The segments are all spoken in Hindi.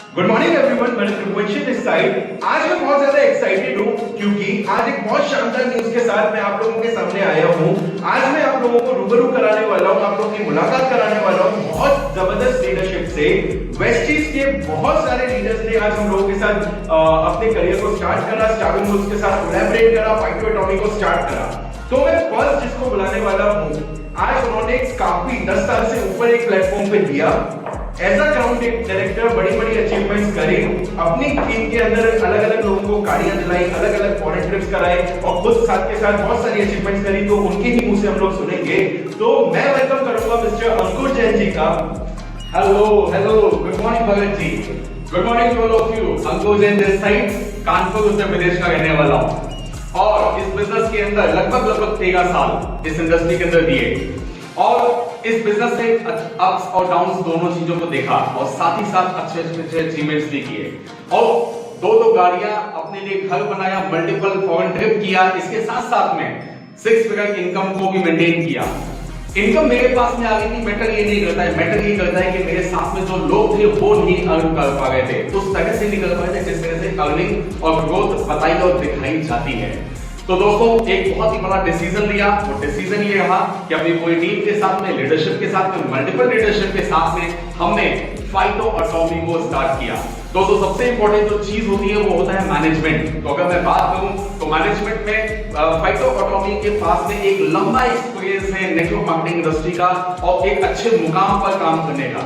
गुड मॉर्निंग एवरीवन, मैं त्रिभुवंशी दिस साइड। आज मैं बहुत ज्यादा एक्साइटेड हूँ क्योंकि आज एक बहुत शानदार न्यूज के साथ मैं आप लोगों के सामने आया हूँ। आज मैं आप लोगों को रूबरू कराने वाला हूँ, आप लोगों की मुलाकात कराने वाला हूँ बहुत जबरदस्त लीडरशिप से। वेस्टीज के बहुत सारे लीडर्स ने आज हम लोगों के साथ अपने करियर को स्टार्ट करा, स्टार्टिंग में उसके साथ कोलैबोरेट करा, फाइटो एटॉमी को स्टार्ट करा। तो मैं फर्स्ट जिसको बुलाने वाला हूँ, आज उन्होंने काफी 10 साल से ऊपर एक प्लेटफॉर्म पे दिया एज अ ग्राउंड डायरेक्टर, बड़ी बड़ी अचीवमेंट्स करी, अपनी टीम के अंदर अलग अलग लोगों को गाड़ियां दिलाई, अलग अलग फॉरेन ट्रिप्स कराए और खुद साथ के साथ बहुत सारी अचीवमेंट्स करी। तो उनके ही मुंह से हम लोग सुनेंगे। तो मैं वेलकम करूंगा मिस्टर अंकुर जैन जी का। Hello hello, good morning Bhagat ji, good morning to all of you. Ankur Jain this side, Kanpur Uttar Pradesh का रहने वाला हूँ और इस बिजनेस के अंदर लगभग 13 साल इस इंडस्ट्री के अंदर दिए और इस बिजनेस से अप्स और डाउन्स दोनों चीजों को देखा और साथ ही साथ अच्छे अचीवमेंट्स भी किए और दो गाड़ियां अपने लिए घर बनाया, मल्टीपल फॉरेन ट्रिप किया, इसके साथ साथ में 6 फिगर इनकम को भी मेंटेन किया। इनकम मेरे पास में आ गई थी, मैटर ये नहीं करता है, मैटर ये करता है कि मेरे साथ में जो लोग थे वो नहीं अर्न कर पा रहे थे, उस तरह से नहीं कर पा रहे थे जिस तरह से अर्निंग और ग्रोथ बताई और दिखाई जाती है। तो दोस्तों एक बहुत ही बड़ा डिसीजन लिया। वो डिसीजन ये रहा कि अपनी पूरी टीम के साथ में, लीडरशिप के साथ में, मल्टीपल लीडरशिप के साथ में हमने फाइटो एटॉमी को स्टार्ट किया। दोस्तों सबसे इंपॉर्टेंट जो चीज होती है वो होता है मैनेजमेंट। तो अगर मैं बात करूं तो मैनेजमेंट में फाइटो एटॉमी के पास में एक लंबा एक्सपीरियंस है नेटवर्क मार्केटिंग इंडस्ट्री का और एक अच्छे मुकाम पर काम करने का।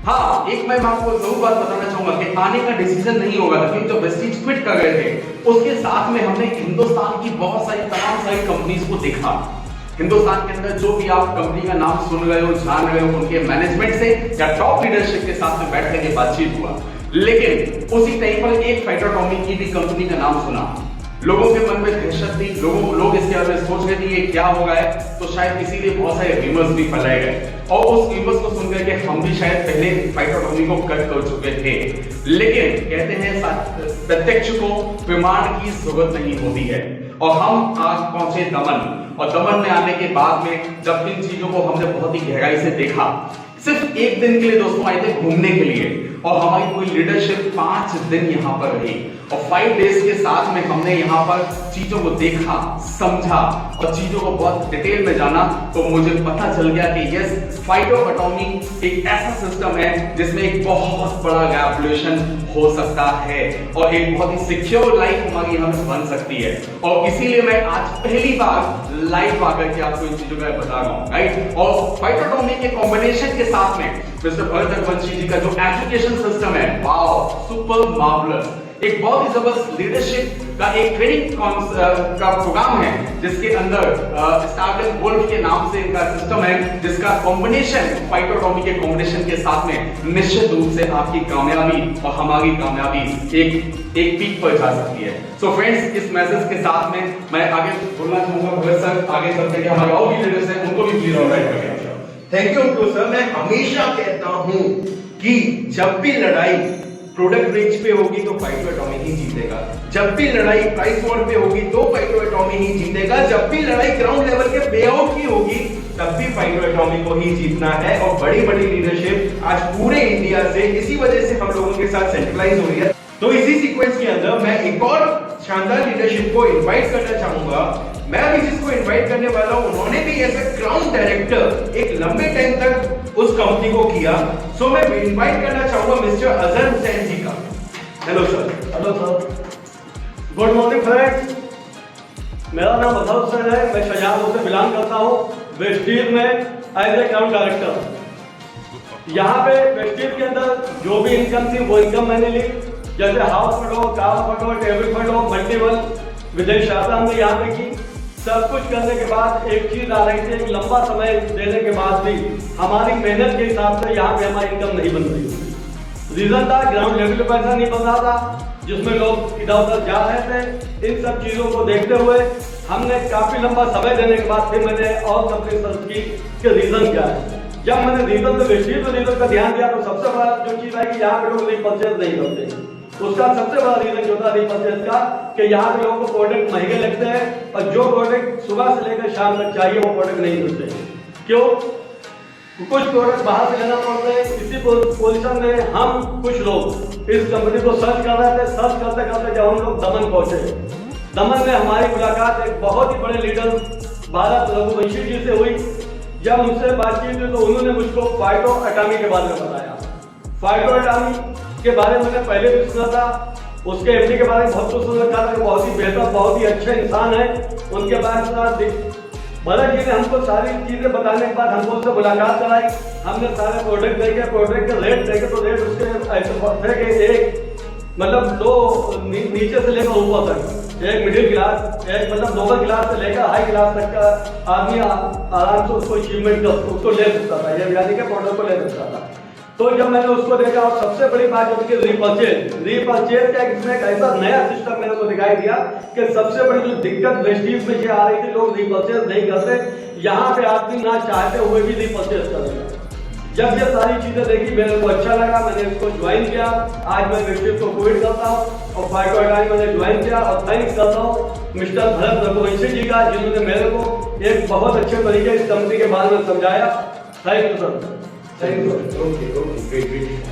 हाँ, एक मैं आपको जरूर बात बताना चाहूंगा कि आने का डिसीजन नहीं होगा, लेकिन जो वेस्टीज क्विट कर रहे थे उसके साथ में हमने हिंदुस्तान की बहुत सारी तमाम सारी कंपनीज को देखा। हिंदुस्तान के अंदर जो भी आप कंपनी का नाम सुन रहे हो, जान रहे हो, उनके मैनेजमेंट से या टॉप लीडरशिप के साथ में बैठने की बातचीत हुआ, लेकिन उसी टाइम पर एक फाइटो एटॉमी की भी कंपनी का नाम सुना। लोगों के मन में दहशत थी, लोग इसके बारे में सोच रहे थे ये क्या होगा है, तो शायद इसीलिए बहुत सारे र्यूमर्स भी फैलाए गए और उस र्यूमर्स को सुनकर के हम भी शायद पहले फाइटो एटॉमी को कट कर चुके थे। लेकिन कहते हैं प्रत्यक्ष को प्रमाण की जरूरत नहीं होती है और हम आज पहुंचे दमन और दमन में आने के बाद में जब इन चीजों को हमने बहुत ही गहराई से देखा, सिर्फ एक दिन के लिए दोस्तों आए थे घूमने के लिए और हमारी पूरी लीडरशिप 5 दिन यहाँ पर रही और 5 डेज के साथ में हमने यहाँ पर चीजों को देखा, समझा और चीजों को बहुत डिटेल में जाना। तो मुझे पता चल गया कि यस, फाइटो एटॉमी एक ऐसा सिस्टम है जिसमें एक बहुत बड़ा रेवोल्यूशन हो सकता है और एक बहुत ही सिक्योर लाइफ हमारी यहाँ पे बन सकती है। और इसीलिए मैं आज पहली बार लाइव आकर के आपको इन चीजों का बता रहा हूँ, राइट। और फाइटो एटॉमी के कॉम्बिनेशन के साथ में मिस्टर भरत रघुवंशी जी का जो एजुकेशन सिस्टम है, वाओ, सुपर मार्वलस। एक बहुत ही जबरदस्त लीडरशिप का एक ट्रेनिंग का प्रोग्राम है जिसके अंदर स्टार्टअप वुल्फ के नाम से इनका सिस्टम है, जिसका कॉम्बिनेशन फाइटो एटॉमी के कॉम्बिनेशन के साथ में निश्चित रूप से आपकी कामयाबी और हमारी कामयाबी एक पीक पर जा सकती है। सो फ्रेंड्स, इस मैसेज के साथ में मैं आगे बोलना चाहूंगा भगत सर, आगे चलते हैं हमारे और भी लीडर्स हैं उनको भी प्लीज ऑलराइट करें। Thank you Ankur sir. मैं हमेशा कहता हूं कि जब भी लड़ाई प्रोडक्ट रेंज पे होगी तो फाइटो एटॉमी ही जीतेगा, जब भी लड़ाई प्राइस वॉर पे होगी तो फाइटो एटॉमी ही जीतेगा, जब भी लड़ाई ग्राउंड लेवल के पेआउट की होगी तब भी फाइटो एटॉमी को ही जीतना है। और बड़ी बड़ी लीडरशिप आज पूरे इंडिया से इसी वजह से हम लोगों के साथ सेंट्रलाइज हो रही है। तो इसी सीक्वेंस के अंदर मैं एक और शानदार लीडरशिप को इनवाइट करना चाहूंगा। मैं अभी जिसको इनवाइट करने वाला हूं, उन्होंने भी एज अ ग्राउंड डायरेक्टर एक लंबे टाइम तक उस कंपनी को किया। सो मैं इनवाइट करना चाहूंगा मिस्टर अजहर हुसैन जी का। Hello sir. Hello sir, good morning friends. मेरा नाम अजहर हुसैन है, मैं शाहजहांपुर से बिलोंग करता हूँ, वेस्टीज में एज ए ग्राउंड डायरेक्टर। यहाँ पे वेस्टीज के अंदर जो भी इनकम थी वो इनकम मैंने ली, जैसे हाउस फंड हो, कार फंड हो, टेबल फंड हो, मल्टीपल विदेश यात्रा हमने यहाँ पे की। सब कुछ करने के बाद एक चीज आ रही थी, एक लंबा समय देने के बाद भी हमारी मेहनत के हिसाब से यहाँ पे हमारी इनकम नहीं बन रही। रीजन था ग्राउंड लेवल पे पैसा नहीं बन रहा था, जिसमें लोग इधर उधर जा रहे थे। इन सब चीजों को देखते हुए हमने काफी लंबा समय देने के बाद फिर मैंने और कंपनी सर्च की कि रीजन क्या है। जब मैंने रीजन पे रीजन का ध्यान दिया तो सबसे बड़ा जो चीज है कि यहाँ पे लोग परचेज नहीं करते। उसका सबसे बड़ा रीजन जो था परचेज का कि यहाँ पे लोगों को प्रोडक्ट महंगे लगते हैं और जो प्रोडक्ट सुबह से लेकर शाम तक चाहिए वो प्रोडक्ट नहीं मिलते। क्यों? कुछ प्रोडक्ट बाहर से लेना पड़ते हैं। इसी पोजीशन में हम कुछ लोग इस कंपनी को सर्च कर रहे थे। सर्च करते करते जब हम लोग दमन पहुंचे, दमन में हमारी मुलाकात एक बहुत ही बड़े लीडर भारत रघुवंशी जी से हुई। जब उनसे बातचीत हुई तो उन्होंने मुझको फाइटो एटॉमी के बारे में बताया। फाइटो एटॉमी के बारे में मैंने पहले भी सुना था, उसके एमडी के बारे में बहुत कुछ सुन रखा था कि बहुत ही बेहतर, बहुत ही अच्छे इंसान है। उनके बाद भरत जी ने हमको सारी चीजें बताने के बाद हमको उससे मुलाकात कराई। हमने सारे प्रोडक्ट देखे, प्रोडक्ट के रेट देखे तो रेट उसके ऐसे थे कि एक मतलब दो नीचे से लेकर ऊपर तक, एक मिडिल क्लास, एक मतलब लोअर क्लास से लेकर हाई क्लास तक का आदमी आराम से उसको अचीवमेंट कर उसको ले सकता था, ये यानी कि प्रोडक्ट को ले सकता था। तो जब मैंने उसको देखा और सबसे बड़ी बात जो कि रीपरचेज का इसमें एक ऐसा नया सिस्टम मेरे को दिखाई दिया कि सबसे बड़ी जो दिक्कत वेस्टीज में ये आ रही थी, लोग रीपरचेज नहीं करते। यहाँ पे आदमी ना चाहते हुए भी रीपरचेज करेगा। जब ये सारी चीजें देखी मेरे को अच्छा लगा, मैंने इसको ज्वाइन किया। आज मैं वेस्टीज को कोविड करता हूँ और फाइटो एटॉमी मैंने ज्वाइन किया और थैंक्स करता हूँ मिस्टर भरत रघुवंशी जी का, जिन्होंने मेरे को एक बहुत अच्छे तरीके इस कंपनी के बारे में समझाया। Thank you sir.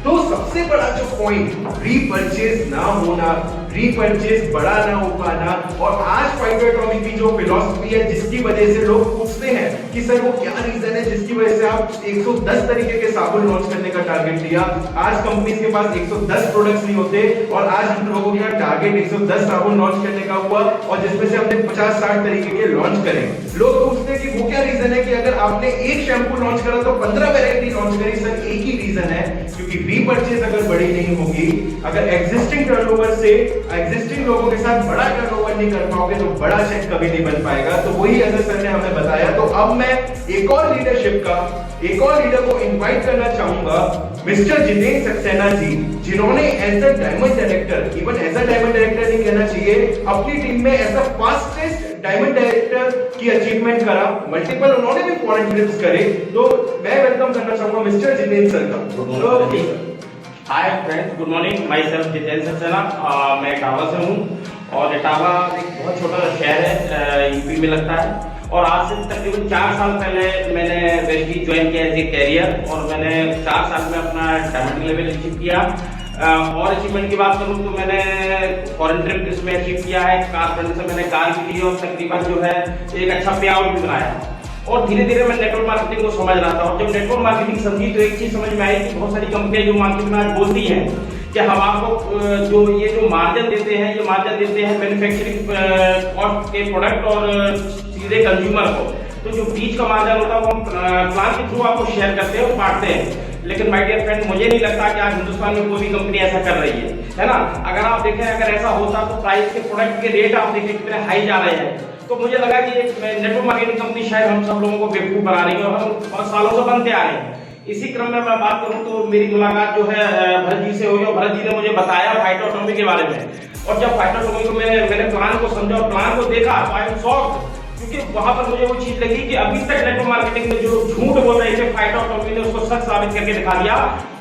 तो सबसे बड़ा जो पॉइंट रीपरचेज ना होना, रीपरचेज बड़ा ना हो पाना, और आज फाइटो एटॉमी की जो फिलॉसफी है जिसकी वजह से लोग पूछते हैं कि सर वो क्या रीजन है जिसकी वजह से आप 110 तरीके के साबुन लॉन्च करने का टारगेट लिया। आज कंपनी के पास 110 प्रोडक्ट्स नहीं होते और आज हम लोगों का टारगेट 110 साबुन लॉन्च करने का हुआ और जिसमें से हमने 50-60 तरीके के लॉन्च करें। लोग पूछते हैं कि वो क्या रीजन है कि अगर आपने एक शैम्पू लॉन्च करा तो 15 वैरायटी लॉन्च करी। सर एक ही रीजन है, क्योंकि रीपरचेज अगर बड़ी नहीं होगी, अगर एग्जिस्टिंग टर्नओवर से एग्जिस्टिंग लोगों के साथ बड़ा टर्नओवर नहीं कर पाओगे तो बड़ा चेक कभी नहीं बन पाएगा। तो वही अजय सर ने हमें बताया। तो अब मैं एक और लीडर को इनवाइट करना चाहूंगा, मिस्टर जितेंद्र सक्सेना जी, जिन्होंने as a diamond director, even as a diamond director नहीं कहना चाहिए, अपनी टीम में as a fastest diamond director की अचीवमेंट करा। मल्टीपल उन्होंने भी फॉरेन ट्रिप्स करे। तो मैं वेलकम करना चाहूंगा मिस्टर जितेंद्र सर का। Hi friends, good morning. My self Jitendra Saxena, मैं इटावा से हूँ और इटावा एक बहुत छोटा शहर है, यूपी में लगता है। और आज से तकरीबन 4 साल पहले मैंने वेस्टीज ज्वाइन किया एज ए कैरियर और मैंने 4 साल में अपना डायमंड लेवल अचीव किया। और अचीवमेंट की बात करूँ तो मैंने फॉरेन ट्रिप इसमें अचीव किया है, कार फ्रेंड से मैंने कार भी ली और तकरीबन जो है एक अच्छा पे आउट भी बनाया। और धीरे धीरे मैं नेटवर्क मार्केटिंग को समझ रहा था और जब नेटवर्क मार्केटिंग समझी तो एक चीज समझ में आई कि बहुत सारी कंपनियां जो मार्केट में आज बोलती हैं कि हम आपको जो मार्जिन देते हैं, ये मार्जिन देते हैं मैन्युफैक्चरिंग कॉस्ट के प्रोडक्ट और सीधे कंज्यूमर को, तो जो बीच का मार्जिन होता है वो हम प्लान के थ्रू आपको शेयर करते हैं और बांटते हैं। लेकिन माय डियर फ्रेंड, मुझे नहीं लगता कि आज हिंदुस्तान में कोई भी कंपनी ऐसा कर रही है ना। अगर आप देखें, अगर ऐसा होता तो प्राइस के प्रोडक्ट के रेट आप देखें कितने हाई जा रहे हैं। तो मुझे लगा कि एक नेटवर्क मार्केटिंग कंपनी शायद हम सब लोगों को बेवकूफ बना रही है और हम बहुत सालों से बनते आ रहे हैं। इसी क्रम में मैं बात करूं तो मेरी मुलाकात जो है भरत जी से हुई और भरत जी ने मुझे बताया फाइटो एटॉमी के बारे में। और जब फाइटो एटॉमी को मैंने प्लान को समझा और प्लान को देखा तो आई एम शॉक्ड, क्योंकि वहां पर मुझे वो चीज लगी कि अभी तक नेटवर्क मार्केटिंग में जो झूठ बोल रहे थे फाइटो एटॉमी ने उसको सच साबित करके दिखा दिया।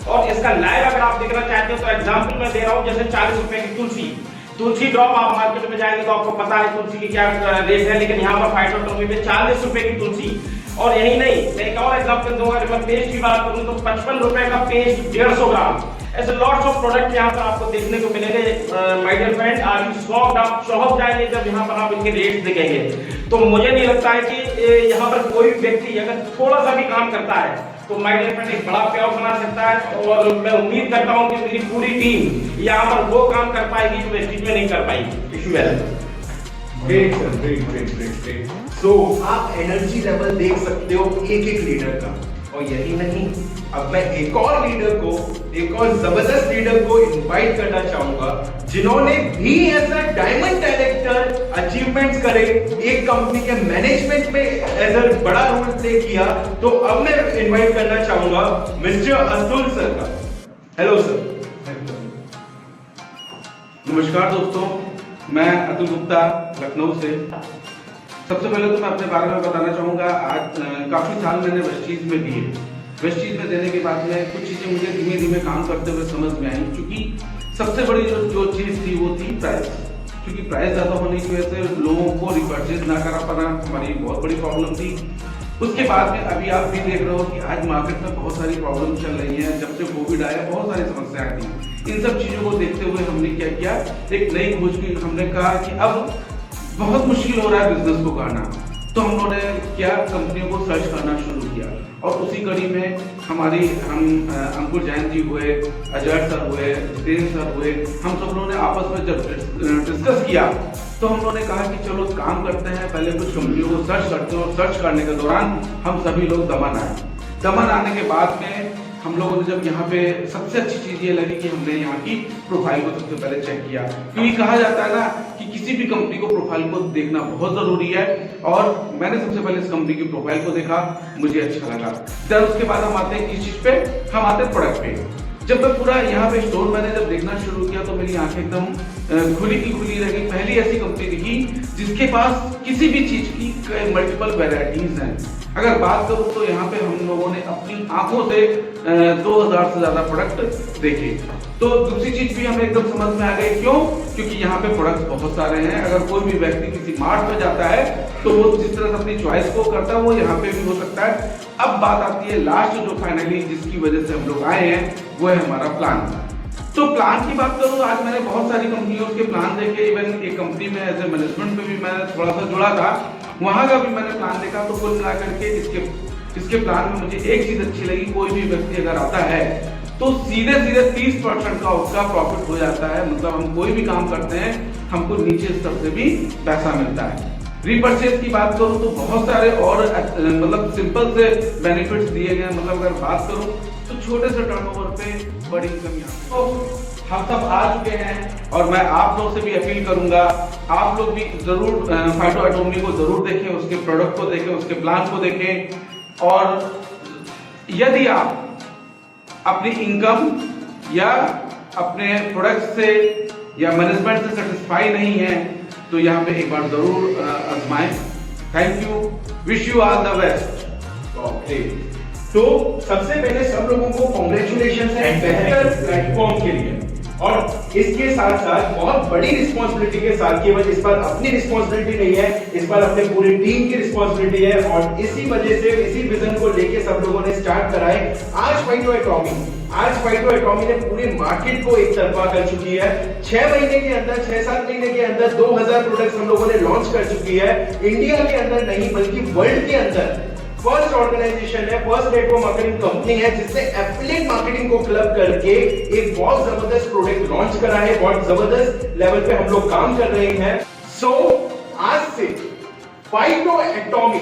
और इसका लाइव अगर आप देखना चाहते हो तो एग्जांपल मैं दे रहा हूं, जैसे 40 रुपए की तुलसी ड्रॉप आप मार्केट में जाएंगे तो आपको पता है तुलसी की क्या रेट है, लेकिन यहाँ पर फाइटो एटॉमी में 40 रुपए की तुलसी। और यही नहीं, मैं एक और एग्जांपल दूंगा, अगर मैं पेस्ट की बात करूं तो 55 रुपए का पेस्ट 150 ग्राम। ऐसे लॉट्स ऑफ प्रोडक्ट यहाँ पर आपको देखने को मिलेंगे। My dear friend, are you shocked? आप शॉक जाएंगे जब यहाँ पर आप इनके रेट्स देखेंगे। तो मुझे नहीं लगता है कि यहाँ पर कोई व्यक्ति अगर थोड़ा सा भी काम करता है तो माय डियर फ्रेंड एक बड़ा पेआउट बना सकता है। और मैं उम्मीद करता हूँ कि मेरी पूरी टीम यहाँ पर वो काम कर पाएगी जो वेस्टीज में नहीं कर पाएगी। इशू है ग्रेट सर, ग्रेट। सो आप एनर्जी लेवल देख सकते हो एक लीडर का। और यही नहीं, अब मैं एक और जबरदस्त लीडर को इनवाइट करना चाहूंगा जिन्होंने भी ऐसा डायमंड डायरेक्टर अचीवमेंट्स करे, एक कंपनी के मैनेजमेंट में एज अ बड़ा रोल प्ले किया। तो अब मैं इनवाइट करना चाहूंगा मिस्टर अतुल सर का। Hello sir. नमस्कार दोस्तों, मैं अतुल गुप्ता लखनऊ से। सबसे पहले तो मैं अपने बारे में बताना चाहूँगा। आज काफ़ी साल मैंने वेस्टीज में दिए। वेस्टीज में देने के बाद में कुछ चीज़ें मुझे धीमे धीमे काम करते हुए समझ में आई, क्योंकि सबसे बड़ी जो चीज़ थी वो थी प्राइस। क्योंकि प्राइस ज़्यादा होने की वजह से लोगों को रिपर्चेज ना करा पाना हमारी बहुत बड़ी प्रॉब्लम थी। उसके बाद में अभी आप भी देख रहे हो कि आज मार्केट में बहुत सारी प्रॉब्लम चल रही है। जब से कोविड कोविड आया, बहुत सारी समस्याएं थी। इन सब चीजों को देखते हुए हमने क्या किया, एक नई खोज की। हमने कहा कि अब बहुत मुश्किल हो रहा है बिजनेस को करना, तो हम लोगों ने क्या कंपनियों को सर्च करना शुरू किया। और उसी कड़ी में हम अंकुर जैन जी हुए, अजय सर हुए, जितेंद्र सर हुए, हम सब लोगों ने आपस में जब डिस्कस किया तो हम लोगों ने कहा कि चलो काम करते हैं, पहले कुछ कंपनियों को सर्च करते हैं। और सर्च करने के दौरान हम सभी लोग दमन आए। दमन आने के बाद में हम लोगों ने जब यहाँ पे सबसे अच्छी चीज ये लगी कि हमने यहाँ की प्रोफाइल को सबसे पहले चेक किया, क्योंकि कहा जाता है ना कि किसी भी कंपनी को प्रोफाइल को देखना बहुत जरूरी है। और मैंने सबसे पहले इस कंपनी की प्रोफाइल को देखा, मुझे अच्छा लगा। फिर उसके बाद हम आते हैं किस चीज पे, हम आते हैं प्रोडक्ट पे। जब मैं पूरा यहाँ पे स्टोर मैंने जब देखना शुरू किया तो मेरी आंखें एकदम खुली की खुली रही। पहली ऐसी कंपनी दिखी जिसके पास किसी भी चीज की मल्टीपल वेराइटीज हैं। अगर बात करूं तो यहाँ पे हम लोगों ने अपनी आंखों से 2000 से ज्यादा प्रोडक्ट देखे। तो दूसरी चीज भी हमें एकदम समझ में आ गई, क्यों? क्योंकि यहाँ पे प्रोडक्ट्स बहुत सारे हैं। अगर कोई भी व्यक्ति किसी मार्ट में जाता है तो वो जिस तरह से अपनी चॉइस को करता है वो यहाँ पे भी हो सकता है। अब बात आती है लास्ट जो फाइनली जिसकी वजह से हम लोग आए हैं, वो है हमारा प्लान। तो प्लान की बात करूं, आज मैंने बहुत सारी कंपनियों के प्लान देखे। इवन एक कंपनी में एज ए मैनेजमेंट में भी मैं थोड़ा सा जुड़ा था, वहां का भी मैंने प्लान देखा। तो कुल मिला करके इसके प्लान में मुझे एक चीज अच्छी लगी, कोई भी व्यक्ति अगर आता है तो सीधे 30% का उसका प्रॉफिट हो जाता है। मतलब हम कोई भी काम करते हैं हमको नीचे स्तर से भी पैसा मिलता है। रीपर्चेज की बात करूं तो बहुत सारे और मतलब सिंपल से बेनिफिट्स दिए गए। मतलब अगर बात करूं तो छोटे से टर्नओवर पे बड़ी इनकम तो हम सब आ चुके हैं। और मैं आप लोग से भी अपील करूंगा, आप लोग भी जरूर फाइटो एटॉमी को जरूर देखें, उसके प्रोडक्ट को देखें, उसके प्लान को देखें। और यदि आप अपनी इनकम या अपने प्रोडक्ट से या मैनेजमेंट से सेटिस्फाई नहीं है तो यहाँ पे एक बार जरूर आजमाएं। Thank you, wish you all the best. तो सबसे पहले सब लोगों को कॉन्ग्रेचुलेशन है बेहतर प्लेटफॉर्म के लिए। और इसके साथ साथ बहुत बड़ी रिस्पॉन्सिबिलिटी के साथ, केवल इस बार अपनी रिस्पॉन्सिबिलिटी नहीं है, इस बार अपने पूरी टीम की रिस्पॉन्सिबिलिटी है। और इसी वजह से इसी विजन को लेके सब लोगों ने स्टार्ट कराए आज फाइटो एटॉमी ने पूरी मार्केट को एक तरफा कर चुकी है। 6 महीने के अंदर, 6-7 महीने के अंदर 2000 प्रोडक्ट्स हम लोगों ने लॉन्च कर चुकी है। इंडिया के अंदर नहीं बल्कि वर्ल्ड के अंदर फर्स्ट ऑर्गेनाइजेशन है, फर्स्ट नेटवर्क मार्केटिंग कंपनी है जिसने एफिलिएट मार्केटिंग को क्लब करके एक बहुत जबरदस्त प्रोडक्ट लॉन्च करा है। बहुत जबरदस्त लेवल पे हम लोग काम कर रहे हैं। सो आज से फाइटो एटॉमी